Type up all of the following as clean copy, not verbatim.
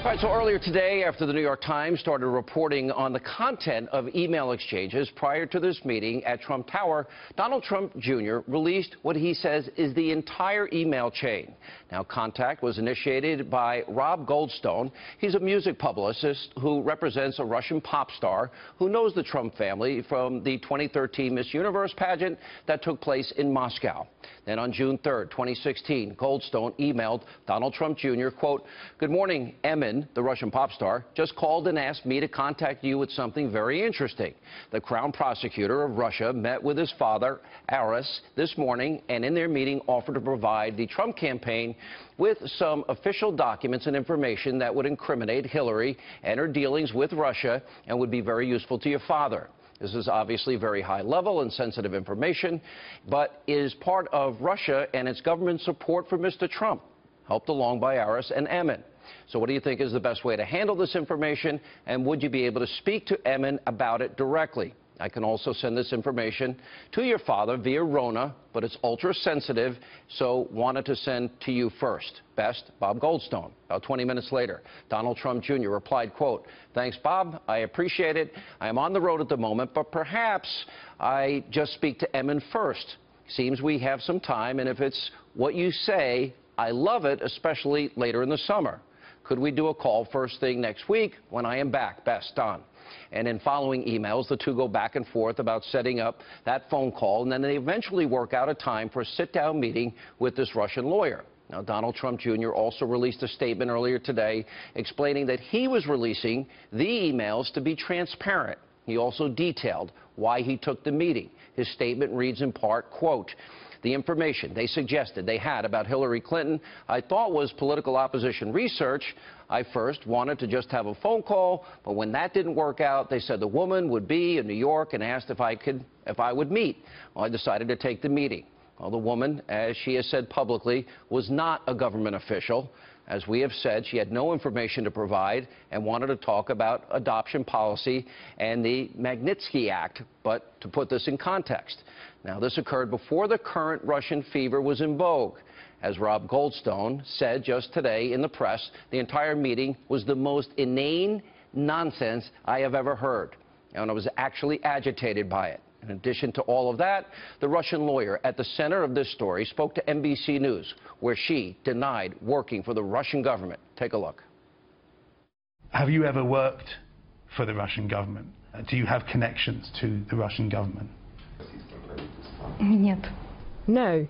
All right, so earlier today, after the New York Times started reporting on the content of email exchanges prior to this meeting at Trump Tower, Donald Trump Jr. released what he says is the entire email chain. Now, contact was initiated by Rob Goldstone. He's a music publicist who represents a Russian pop star who knows the Trump family from the 2013 Miss Universe pageant that took place in Moscow. Then on June 3rd, 2016, Goldstone emailed Donald Trump Jr., quote, "Good morning, Emin," the Russian pop star, "just called and asked me to contact you with something very interesting. The Crown Prosecutor of Russia met with his father, Aris, this morning, and in their meeting offered to provide the Trump campaign with some official documents and information that would incriminate Hillary and her dealings with Russia and would be very useful to your father. This is obviously very high level and sensitive information, but is part of Russia and its government support for Mr. Trump, helped along by Aris and Emin. So what do you think is the best way to handle this information, and would you be able to speak to Emin about it directly? I can also send this information to your father via Rona, but it's ultra sensitive, so wanted to send to you first. Best, Bob Goldstone." About 20 minutes later, Donald Trump Jr. replied, quote, "Thanks, Bob. I appreciate it. I am on the road at the moment, but perhaps I just speak to Emin first. Seems we have some time, and if it's what you say, I love it, especially later in the summer. Could we do a call first thing next week when I am back? Best, Don." And in following emails, the two go back and forth about setting up that phone call, and then they eventually work out a time for a sit-down meeting with this Russian lawyer. Now, Donald Trump Jr. also released a statement earlier today explaining that he was releasing the emails to be transparent. He also detailed why he took the meeting. His statement reads in part, quote, "The information they suggested they had about Hillary Clinton I thought was political opposition research. I first wanted to just have a phone call, but when that didn't work out, they said the woman would be in New York and asked if I would meet. Well, I decided to take the meeting." Well, the woman, as she has said publicly, was not a government official. As we have said, she had no information to provide and wanted to talk about adoption policy and the Magnitsky Act. But to put this in context, now this occurred before the current Russian fever was in vogue. As Rob Goldstone said just today in the press, the entire meeting was the most inane nonsense I have ever heard, and I was actually agitated by it. In addition to all of that, the Russian lawyer at the center of this story spoke to NBC News, where she denied working for the Russian government. Take a look. Have you ever worked for the Russian government? Do you have connections to the Russian government? Нет. No.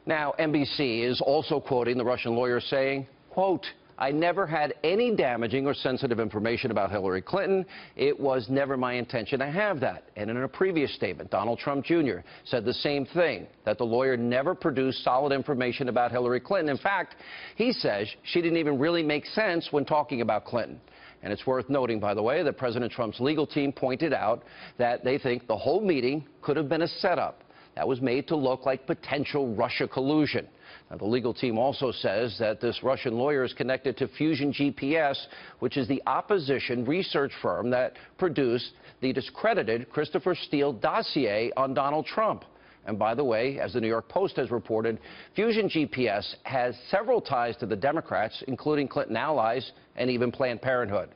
Now, NBC is also quoting the Russian lawyer saying, quote, "I never had any damaging or sensitive information about Hillary Clinton. It was never my intention to have that." And in a previous statement, Donald Trump Jr. said the same thing, that the lawyer never produced solid information about Hillary Clinton. In fact, he says she didn't even really make sense when talking about Clinton. And it's worth noting, by the way, that President Trump's legal team pointed out that they think the whole meeting could have been a setup that was made to look like potential Russia collusion. Now, the legal team also says that this Russian lawyer is connected to Fusion GPS, which is the opposition research firm that produced the discredited Christopher Steele dossier on Donald Trump. And by the way, as the New York Post has reported, Fusion GPS has several ties to the Democrats, including Clinton allies and even Planned Parenthood.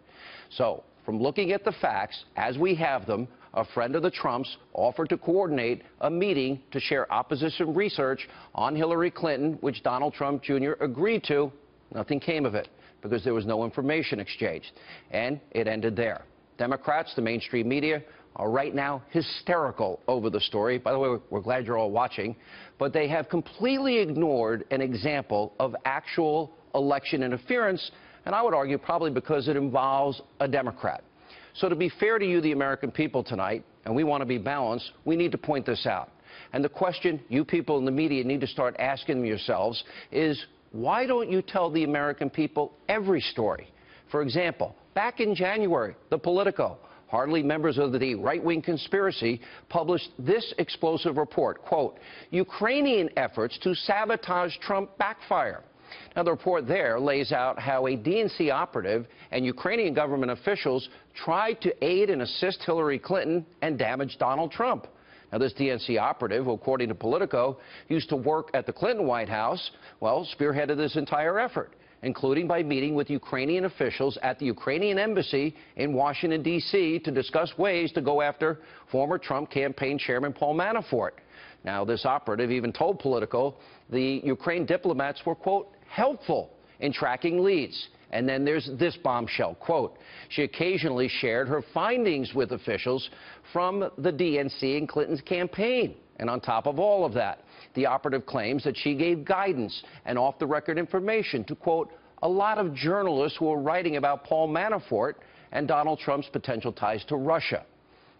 So, from looking at the facts as we have them, a friend of the Trumps offered to coordinate a meeting to share opposition research on Hillary Clinton, which Donald Trump Jr. agreed to. Nothing came of it because there was no information exchanged. And it ended there. Democrats, the mainstream media, are right now hysterical over the story. By the way, we're glad you're all watching. But they have completely ignored an example of actual election interference, and I would argue probably because it involves a Democrat. So to be fair to you, the American people, tonight, and we want to be balanced, we need to point this out. And the question you people in the media need to start asking yourselves is, why don't you tell the American people every story? For example, back in January, the Politico, hardly members of the right-wing conspiracy, published this explosive report, quote, "Ukrainian efforts to sabotage Trump backfire." Now, the report there lays out how a DNC operative and Ukrainian government officials tried to aid and assist Hillary Clinton and damage Donald Trump. Now, this DNC operative, who, according to Politico, used to work at the Clinton White House, well, spearheaded this entire effort. including by meeting with Ukrainian officials at the Ukrainian embassy in Washington, D.C. to discuss ways to go after former Trump campaign chairman Paul Manafort. Now, this operative even told Politico the Ukraine diplomats were, quote, helpful in tracking leads. And then there's this bombshell, quote, she occasionally shared her findings with officials from the DNC and Clinton's campaign. And on top of all of that, the operative claims that she gave guidance and off-the-record information to, quote, a lot of journalists who are writing about Paul Manafort and Donald Trump's potential ties to Russia.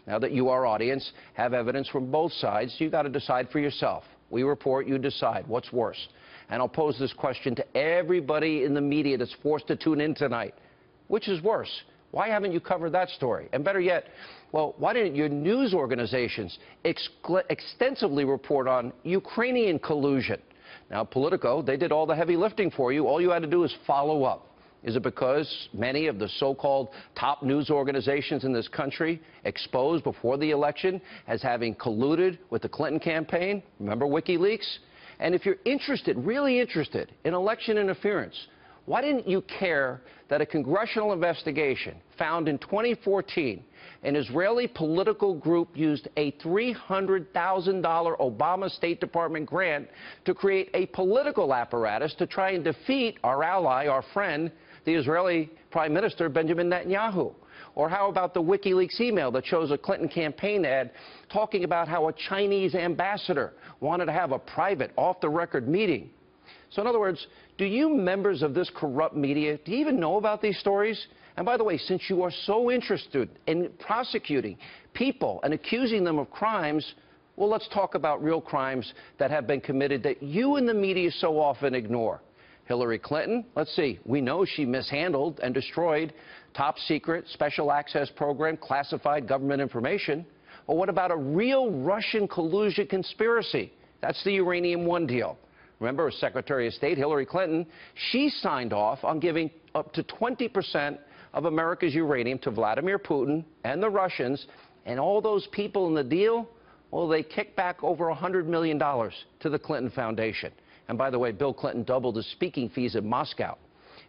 Now that you, our audience, have evidence from both sides, you've got to decide for yourself. We report, you decide. What's worse? And I'll pose this question to everybody in the media that's forced to tune in tonight. Which is worse? Why haven't you covered that story? And better yet, well, why didn't your news organizations extensively report on Ukrainian collusion? Now, Politico, they did all the heavy lifting for you. All you had to do is follow up. Is it because many of the so-called top news organizations in this country exposed before the election as having colluded with the Clinton campaign? Remember WikiLeaks? And if you're interested, really interested, in election interference, why didn't you care that a congressional investigation found in 2014 an Israeli political group used a $300,000 Obama State Department grant to create a political apparatus to try and defeat our ally, our friend, the Israeli Prime Minister Benjamin Netanyahu? Or how about the WikiLeaks email that shows a Clinton campaign ad talking about how a Chinese ambassador wanted to have a private, off-the-record meeting? So in other words, do you members of this corrupt media, do you even know about these stories? And by the way, since you are so interested in prosecuting people and accusing them of crimes, well, let's talk about real crimes that have been committed that you in the media so often ignore. Hillary Clinton, let's see, we know she mishandled and destroyed top-secret special access program, classified government information. Well, what about a real Russian collusion conspiracy? That's the Uranium One deal. Remember, Secretary of State Hillary Clinton, she signed off on giving up to 20% of America's uranium to Vladimir Putin and the Russians, and all those people in the deal, well, they kicked back over $100 million to the Clinton Foundation. And by the way, Bill Clinton doubled his speaking fees in Moscow.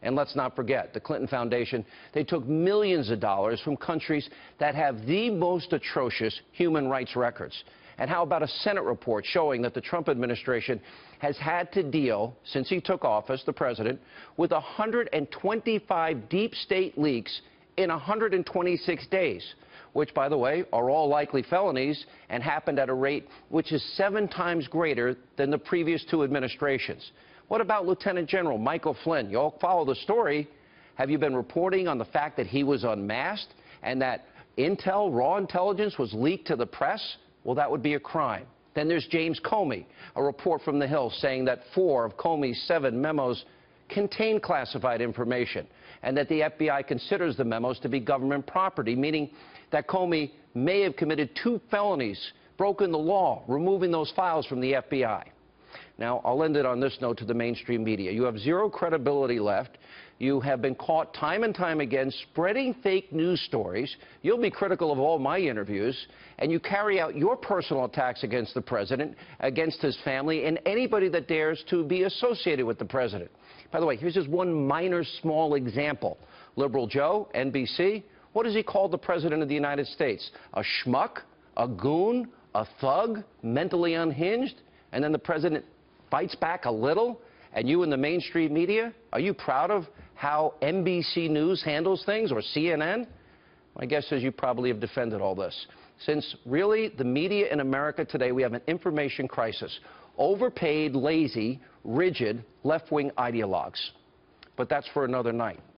And let's not forget, the Clinton Foundation, they took millions of dollars from countries that have the most atrocious human rights records. And how about a Senate report showing that the Trump administration has had to deal, since he took office, the president, with 125 deep state leaks in 126 days, which, by the way, are all likely felonies and happened at a rate which is 7 times greater than the previous 2 administrations. What about Lieutenant General Michael Flynn? You all follow the story. Have you been reporting on the fact that he was unmasked and that intel, raw intelligence, was leaked to the press? Well, that would be a crime. Then there's James Comey, a report from the Hill saying that 4 of Comey's 7 memos contain classified information and that the FBI considers the memos to be government property, meaning that Comey may have committed 2 felonies, broken the law, removing those files from the FBI. Now, I'll end it on this note to the mainstream media. You have 0 credibility left. You have been caught time and time again spreading fake news stories. You'll be critical of all my interviews, and you carry out your personal attacks against the president, against his family, and anybody that dares to be associated with the president. By the way, here's just one minor, small example. Liberal Joe, NBC, what does he call the president of the United States? A schmuck? A goon? A thug? Mentally unhinged? And then the president fights back a little? And you in the mainstream media, are you proud of how NBC News handles things, or CNN? My guess is you probably have defended all this. Since really the media in America today, we have an information crisis. Overpaid, lazy, rigid, left-wing ideologues. But that's for another night.